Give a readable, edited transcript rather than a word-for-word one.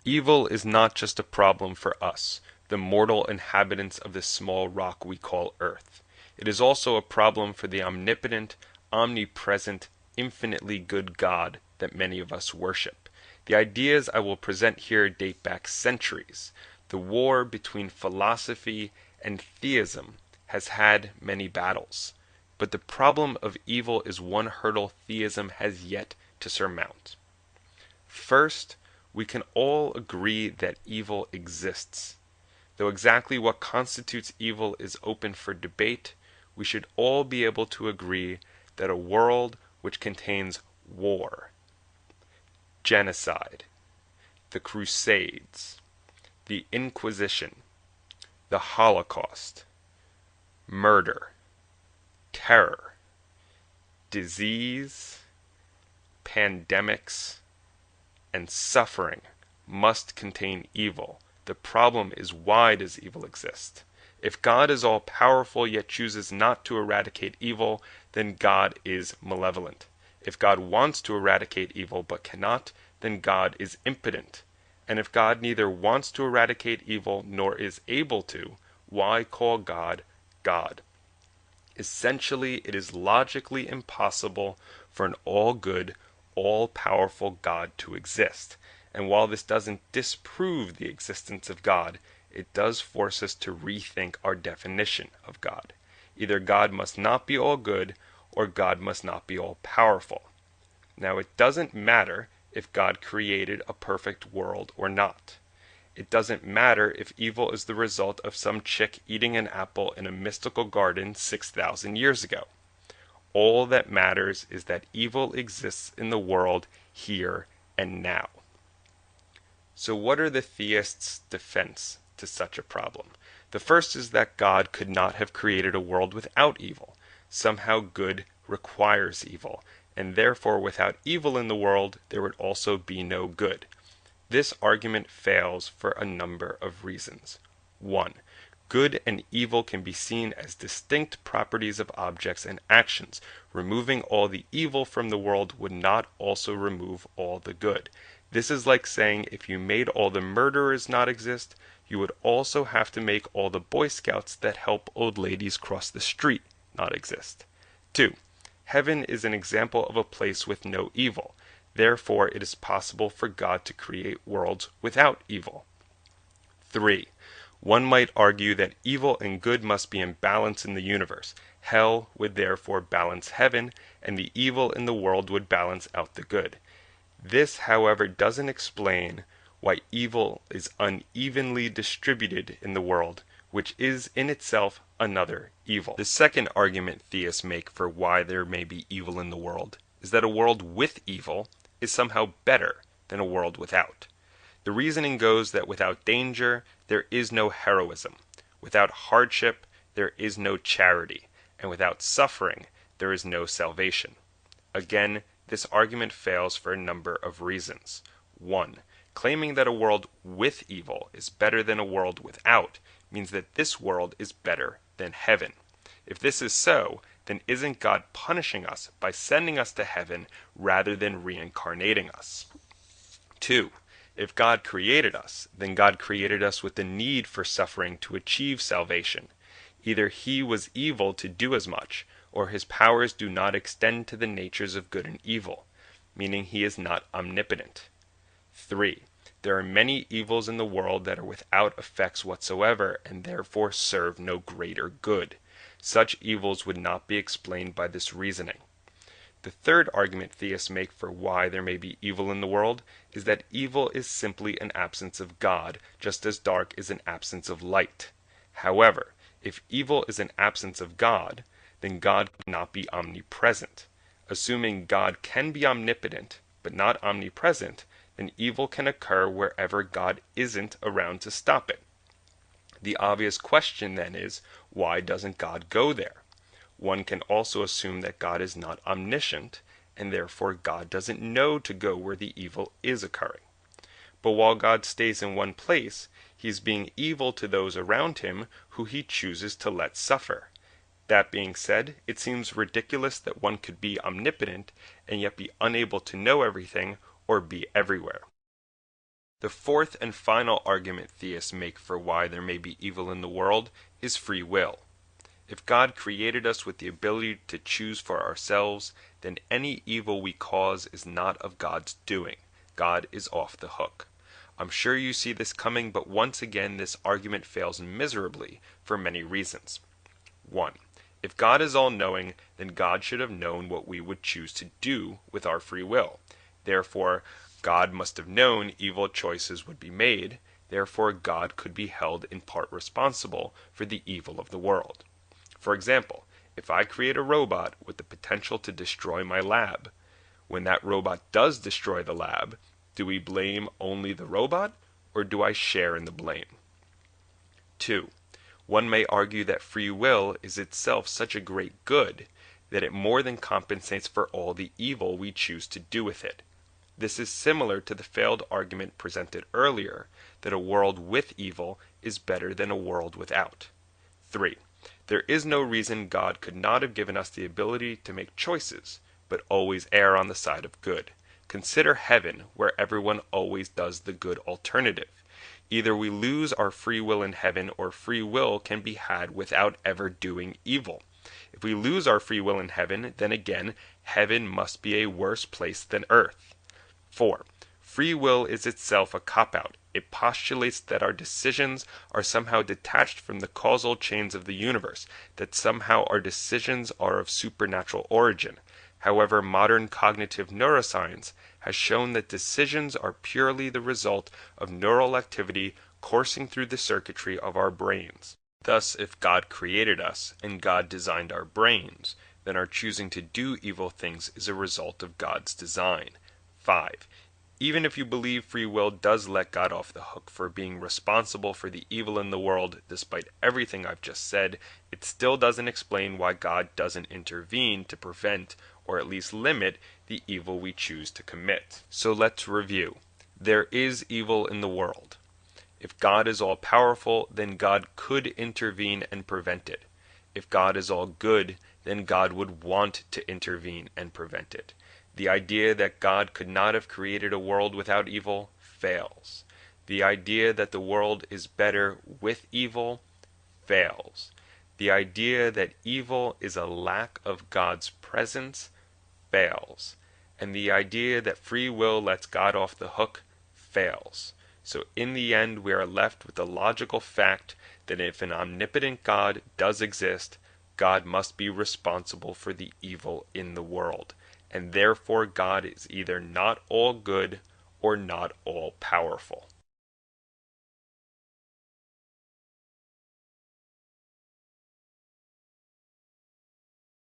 Evil is not just a problem for us, the mortal inhabitants of this small rock we call Earth. It is also a problem for the omnipotent, omnipresent, infinitely good God that many of us worship. The ideas I will present here date back centuries. The war between philosophy and theism has had many battles, but the problem of evil is one hurdle theism has yet to surmount. First, we can all agree that evil exists. Though exactly what constitutes evil is open for debate, we should all be able to agree that a world which contains war, genocide, the Crusades, the Inquisition, the Holocaust, murder, terror, disease, pandemics, and suffering must contain evil. The problem is, why does evil exist? If God is all-powerful yet chooses not to eradicate evil, then God is malevolent. If God wants to eradicate evil but cannot, then God is impotent. And if God neither wants to eradicate evil nor is able to, why call God God? Essentially, it is logically impossible for an all-good, all-powerful God to exist. And while this doesn't disprove the existence of God, it does force us to rethink our definition of God. Either God must not be all-good, or God must not be all-powerful. Now, it doesn't matter if God created a perfect world or not. It doesn't matter if evil is the result of some chick eating an apple in a mystical garden 6,000 years ago. All that matters is that evil exists in the world here and now. So what are the theists' defense to such a problem? The first is that God could not have created a world without evil. Somehow good requires evil, and therefore without evil in the world, there would also be no good. This argument fails for a number of reasons. 1. Good and evil can be seen as distinct properties of objects and actions. Removing all the evil from the world would not also remove all the good. This is like saying if you made all the murderers not exist, you would also have to make all the Boy Scouts that help old ladies cross the street not exist. 2. Heaven is an example of a place with no evil. Therefore, it is possible for God to create worlds without evil. 3. One might argue that evil and good must be in balance in the universe. Hell would therefore balance heaven, and the evil in the world would balance out the good. This, however, doesn't explain why evil is unevenly distributed in the world, which is in itself another evil. The second argument theists make for why there may be evil in the world is that a world with evil is somehow better than a world without. The reasoning goes that without danger, there is no heroism. Without hardship, there is no charity. And without suffering, there is no salvation. Again, this argument fails for a number of reasons. 1. Claiming that a world with evil is better than a world without means that this world is better than heaven. If this is so, then isn't God punishing us by sending us to heaven rather than reincarnating us? 2. If God created us, then God created us with the need for suffering to achieve salvation. Either he was evil to do as much, or his powers do not extend to the natures of good and evil, meaning he is not omnipotent. 3. There are many evils in the world that are without effects whatsoever, and therefore serve no greater good. Such evils would not be explained by this reasoning. The third argument theists make for why there may be evil in the world is that evil is simply an absence of God, just as dark is an absence of light. However, if evil is an absence of God, then God cannot be omnipresent. Assuming God can be omnipotent, but not omnipresent, then evil can occur wherever God isn't around to stop it. The obvious question then is, why doesn't God go there? One can also assume that God is not omniscient, and therefore God doesn't know to go where the evil is occurring. But while God stays in one place, he is being evil to those around him who he chooses to let suffer. That being said, it seems ridiculous that one could be omnipotent and yet be unable to know everything or be everywhere. The fourth and final argument theists make for why there may be evil in the world is free will. If God created us with the ability to choose for ourselves, then any evil we cause is not of God's doing. God is off the hook. I'm sure you see this coming, but once again this argument fails miserably for many reasons. 1. If God is all-knowing, then God should have known what we would choose to do with our free will. Therefore, God must have known evil choices would be made. Therefore, God could be held in part responsible for the evil of the world. For example, if I create a robot with the potential to destroy my lab, when that robot does destroy the lab, do we blame only the robot, or do I share in the blame? 2. One may argue that free will is itself such a great good that it more than compensates for all the evil we choose to do with it. This is similar to the failed argument presented earlier that a world with evil is better than a world without. 3. There is no reason God could not have given us the ability to make choices, but always err on the side of good. Consider heaven, where everyone always does the good alternative. Either we lose our free will in heaven, or free will can be had without ever doing evil. If we lose our free will in heaven, then again, heaven must be a worse place than earth. 4. Free will is itself a cop-out. It postulates that our decisions are somehow detached from the causal chains of the universe, that somehow our decisions are of supernatural origin. However, modern cognitive neuroscience has shown that decisions are purely the result of neural activity coursing through the circuitry of our brains. Thus, if God created us and God designed our brains, then our choosing to do evil things is a result of God's design. 5. Even if you believe free will does let God off the hook for being responsible for the evil in the world, despite everything I've just said, it still doesn't explain why God doesn't intervene to prevent, or at least limit, the evil we choose to commit. So let's review. There is evil in the world. If God is all-powerful, then God could intervene and prevent it. If God is all good, then God would want to intervene and prevent it. The idea that God could not have created a world without evil fails. The idea that the world is better with evil fails. The idea that evil is a lack of God's presence fails. And the idea that free will lets God off the hook fails. So in the end, we are left with the logical fact that if an omnipotent God does exist, God must be responsible for the evil in the world. And therefore God is either not all good or not all powerful.